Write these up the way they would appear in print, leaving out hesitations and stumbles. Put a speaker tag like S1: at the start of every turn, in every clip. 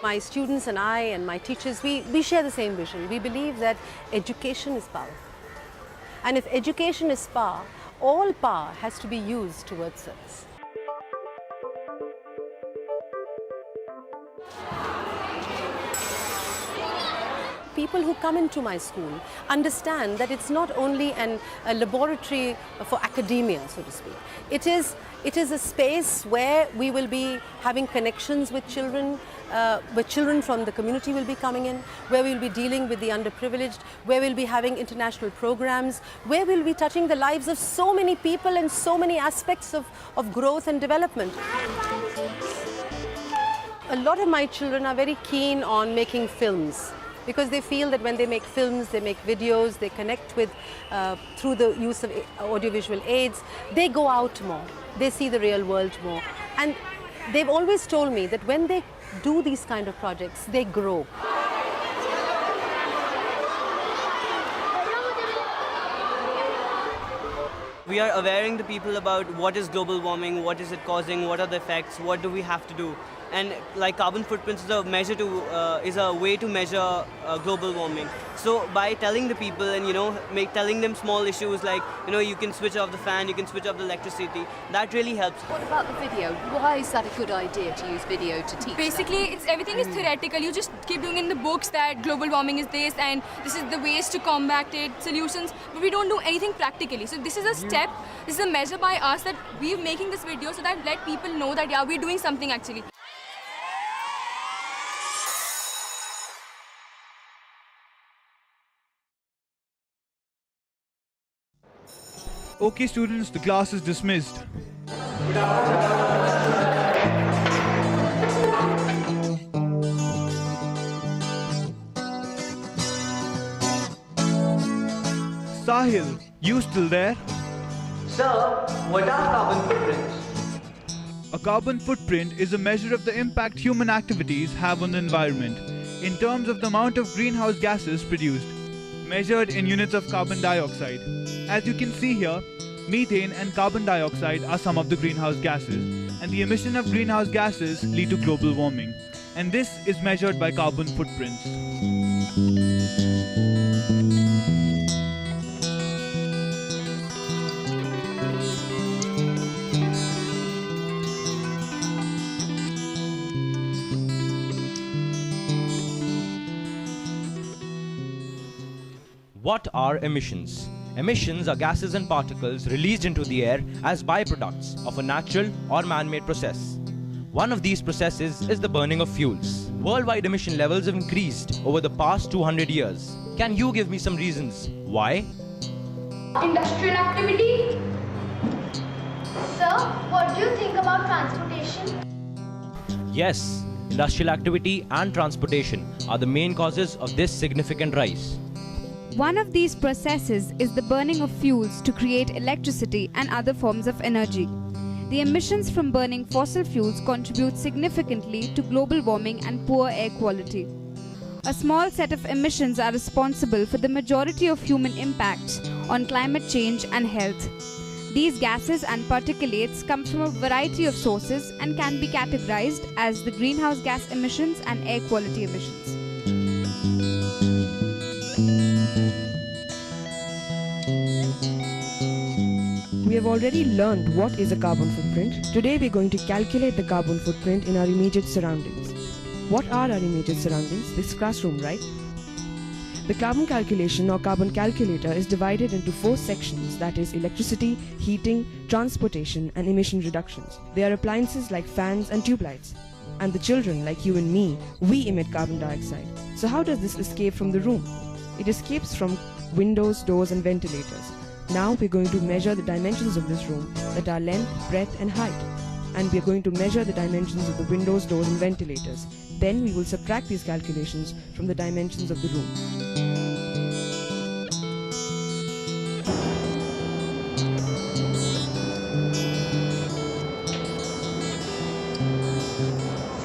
S1: My students and I and my teachers, we share the same vision. We believe that education is power. And if education is power, all power has to be used towards service. People who come into my school understand that it's not only a laboratory for academia, so to speak. It is a space where we will be having connections with children, where children from the community will be coming in, where we'll be dealing with the underprivileged, where we'll be having international programs, where we'll be touching the lives of so many people and so many aspects of growth and development. A lot of my children are very keen on making films, because they feel that when they make films, they make videos, they connect with, through the use of audiovisual aids, they go out more, they see the real world more. And they've always told me that when they do these kind of projects, they grow.
S2: We are awareing the people about what is global warming, what is it causing, what are the effects, what do we have to do. And like carbon footprints is a way to measure global warming. So by telling the people and telling them small issues like you can switch off the fan, you can switch off the electricity, that really helps.
S3: What about the video? Why is that a good idea to use video to teach?
S4: Basically, everything is theoretical. You just keep doing in the books that global warming is this and this is the ways to combat it, solutions, but we don't do anything practically. So this is a step, this is a measure by us that we're making this video so that let people know that yeah, we're doing something actually.
S5: Okay students, the class is dismissed. Sahil, you still there?
S6: Sir, what are carbon footprints?
S5: A carbon footprint is a measure of the impact human activities have on the environment in terms of the amount of greenhouse gases produced, measured in units of carbon dioxide. As you can see here, methane and carbon dioxide are some of the greenhouse gases, and the emission of greenhouse gases lead to global warming, and this is measured by carbon footprints.
S7: What are emissions? Emissions are gases and particles released into the air as byproducts of a natural or man-made process. One of these processes is the burning of fuels. Worldwide emission levels have increased over the past 200 years. Can you give me some reasons why?
S8: Industrial activity? Sir, what do you think about transportation?
S7: Yes, industrial activity and transportation are the main causes of this significant rise.
S9: One of these processes is the burning of fuels to create electricity and other forms of energy. The emissions from burning fossil fuels contribute significantly to global warming and poor air quality. A small set of emissions are responsible for the majority of human impacts on climate change and health. These gases and particulates come from a variety of sources and can be categorized as the greenhouse gas emissions and air quality emissions.
S10: We have already learned what is a carbon footprint. Today we are going to calculate the carbon footprint in our immediate surroundings. What are our immediate surroundings? This classroom, right? The carbon calculation or carbon calculator is divided into 4 sections, that is electricity, heating, transportation and emission reductions. They are appliances like fans and tube lights. And the children like you and me, we emit carbon dioxide. So how does this escape from the room? It escapes from windows, doors and ventilators. Now we're going to measure the dimensions of this room, that are length, breadth and height. And we're going to measure the dimensions of the windows, doors and ventilators. Then we will subtract these calculations from the dimensions of the room.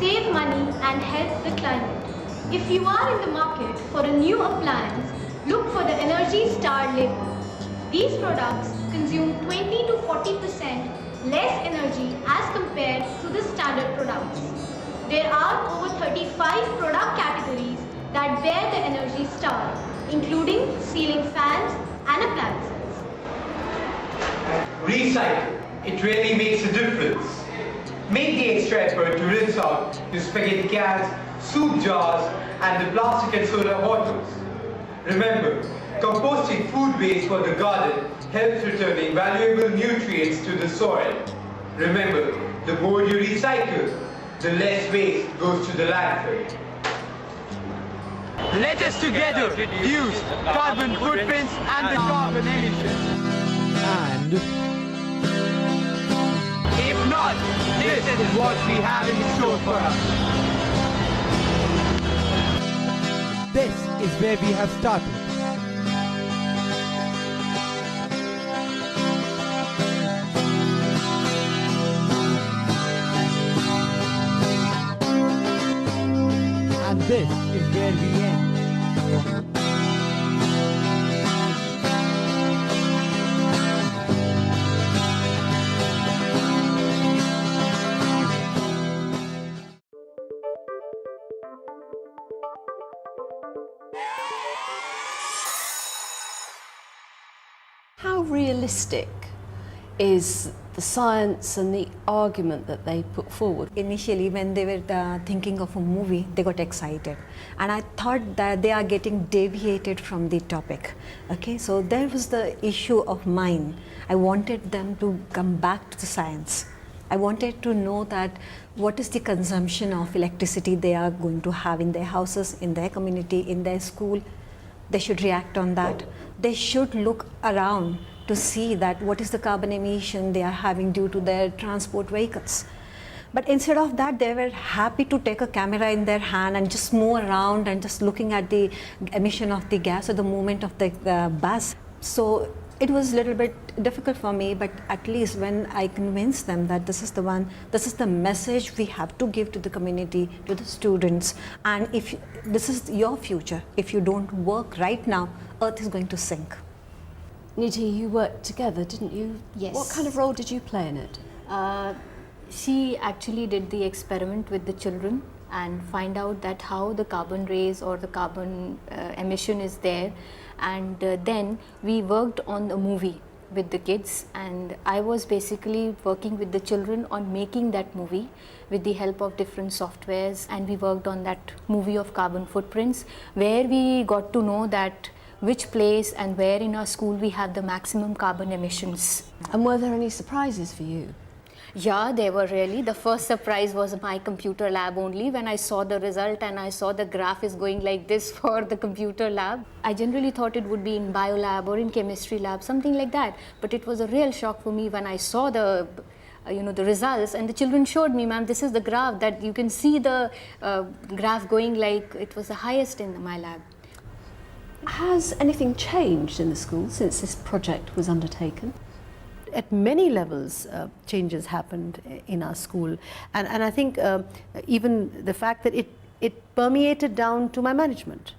S8: Save money and help the climate. If you are in the market for a new appliance, look for the Energy Star label. These products consume 20 to less energy as compared to the standard product. There are over 35 product categories that bear the energy star, including ceiling fans and appliances.
S6: Recycle. It really makes a difference. Make the extra effort to rinse out your spaghetti cans, soup jars, and the plastic and soda bottles. Remember, composting food waste for the garden helps returning valuable nutrients to the soil. Remember, the more you recycle, the less waste goes to the landfill. Let us together reduce carbon footprints and the carbon emissions.
S11: And
S6: If not, this is what we have in store for us.
S11: this is where we have started. And this is where we end.
S1: How realistic is the science and the argument that they put forward?
S12: Initially, when they were thinking of a movie, they got excited, and I thought that they are getting deviated from the topic. Okay, so there was the issue of mine. I wanted them to come back to the science. I wanted to know that what is the consumption of electricity they are going to have in their houses, in their community, in their school. They should react on that. They should look around to see that what is the carbon emission they are having due to their transport vehicles. But instead of that, they were happy to take a camera in their hand and just move around and just looking at the emission of the gas or the movement of the bus. So it was a little bit difficult for me, but at least when I convinced them that this is the one, this is the message we have to give to the community, to the students, and if this is your future, if you don't work right now, Earth is going to sink.
S1: Nidhi, you worked together, didn't you?
S3: Yes.
S1: What kind of role did you play in it?
S3: She actually did the experiment with the children and find out that how the carbon rays or the carbon emission is there, and then we worked on the movie with the kids, and I was basically working with the children on making that movie with the help of different softwares, and we worked on that movie of carbon footprints, where we got to know that which place and where in our school we have the maximum carbon emissions.
S1: And were there any surprises for you?
S3: Yeah, they were really. The first surprise was my computer lab only, when I saw the result and I saw the graph is going like this for the computer lab. I generally thought it would be in bio lab or in chemistry lab, something like that. But it was a real shock for me when I saw the the results, and the children showed me, ma'am, this is the graph, that you can see the graph going like it was the highest in my lab.
S1: Has anything changed in the school since this project was undertaken? At many levels, changes happened in our school, and I think even the fact that it permeated down to my management.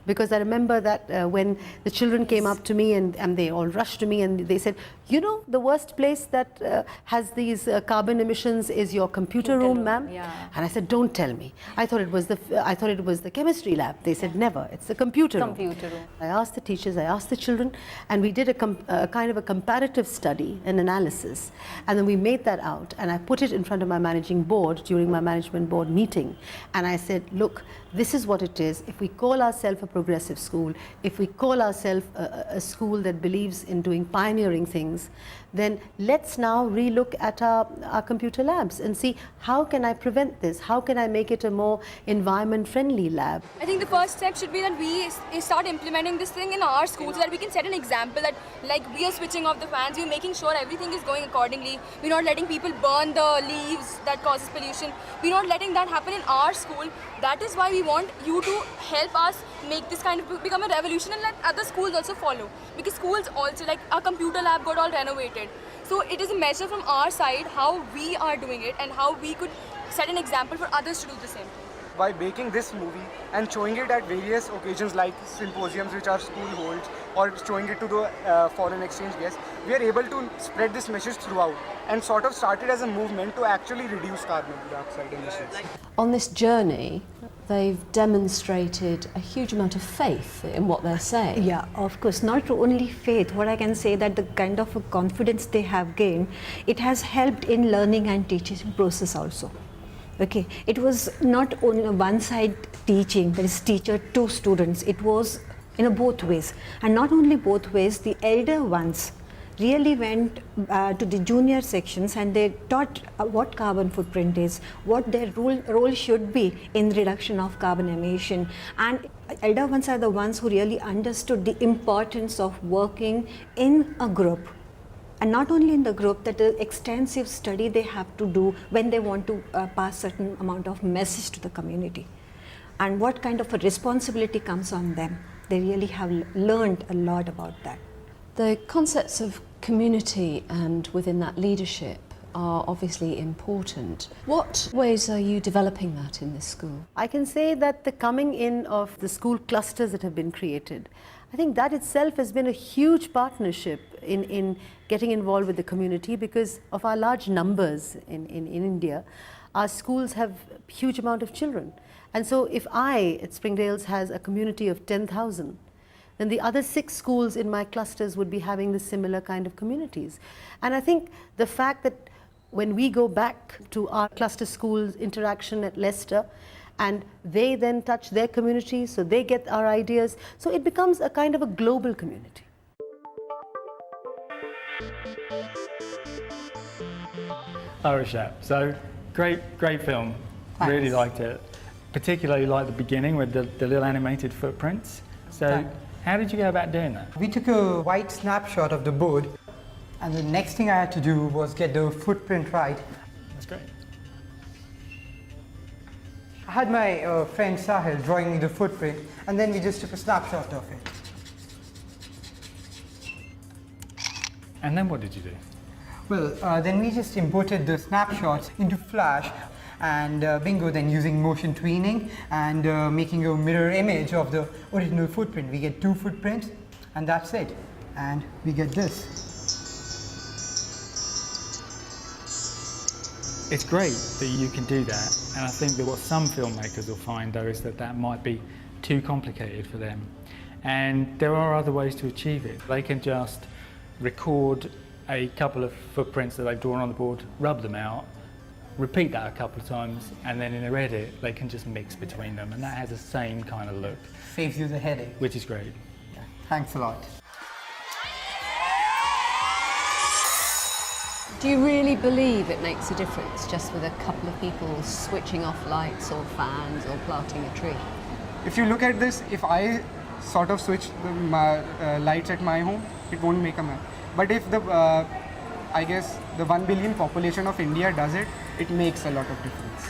S1: Because I remember that when the children came up to me and they all rushed to me and they said, you know, the worst place that has these carbon emissions is your computer room, ma'am.
S3: Yeah.
S1: And I said, don't tell me. I thought it was the chemistry lab. They said, never. It's the computer room. I asked the teachers, I asked the children, and we did a kind of a comparative study, an analysis, and then we made that out, and I put it in front of my managing board during my management board meeting, and I said, look, this is what it is. If we call ourselves a progressive school, if we call ourselves a school that believes in doing pioneering things, then let's now relook at our computer labs and see, how can I prevent this? How can I make it a more environment-friendly lab?
S4: I think the first step should be that we start implementing this thing in our school so that we can set an example that, like, we are switching off the fans, we're making sure everything is going accordingly, we're not letting people burn the leaves that causes pollution, we're not letting that happen in our school. That is why we want you to help us make this kind of become a revolution and let other schools also follow. Because schools also, like our computer lab got all renovated. So it is a measure from our side how we are doing it and how we could set an example for others to do the same.
S13: by making this movie and showing it at various occasions like symposiums which our school holds, or showing it to the foreign exchange guests, we are able to spread this message throughout and sort of started as a movement to actually reduce carbon dioxide emissions.
S1: On this journey, they've demonstrated a huge amount of faith in what they're saying.
S12: Yeah, of course, not only faith, what I can say that the kind of a confidence they have gained, it has helped in learning and teaching process also. Okay, it was not only one side teaching, that is teacher to students, it was in both ways. And not only both ways, the elder ones really went to the junior sections and they taught what carbon footprint is, what their role should be in reduction of carbon emission. And elder ones are the ones who really understood the importance of working in a group. And not only in the group, that the extensive study they have to do when they want to pass certain amount of message to the community. And what kind of a responsibility comes on them. They really have learned a lot about that.
S1: The concepts of community and within that leadership are obviously important. What ways are you developing that in this school? I can say that the coming in of the school clusters that have been created, I think that itself has been a huge partnership in getting involved with the community because of our large numbers in India. Our schools have a huge amount of children. And so if I at Springdales has a community of 10,000, then the other 6 schools in my clusters would be having the similar kind of communities. And I think the fact that when we go back to our cluster schools interaction at Leicester, and they then touch their communities, so they get our ideas, so it becomes a kind of a global community.
S14: Rishabh, so great film.
S15: Thanks.
S14: Really liked it. Particularly like the beginning with the little animated footprints. So
S15: Thanks.
S14: How did you go about doing that?
S15: We took a white snapshot of the board, and the next thing I had to do was get the footprint right.
S14: That's great.
S15: I had my friend Sahil drawing me the footprint, and then we just took a snapshot of it.
S14: And then what did you do?
S15: Well, then we just imported the snapshots into Flash, and bingo, then using motion tweening and making a mirror image of the original footprint. We get 2 footprints, and that's it. And we get this.
S14: It's great that you can do that, and I think that what some filmmakers will find though is that might be too complicated for them. And there are other ways to achieve it. They can just record a couple of footprints that they've drawn on the board, rub them out, repeat that a couple of times, and then in their edit they can just mix between them, and that has the same kind of look.
S15: Saves you the headache.
S14: Which is great.
S15: Yeah. Thanks a lot.
S1: Do you really believe it makes a difference just with a couple of people switching off lights or fans or planting a tree?
S13: If you look at this, if I sort of switch the lights at my home, it won't make a mess. But if the I guess the 1 billion population of India does it, it makes a lot of difference.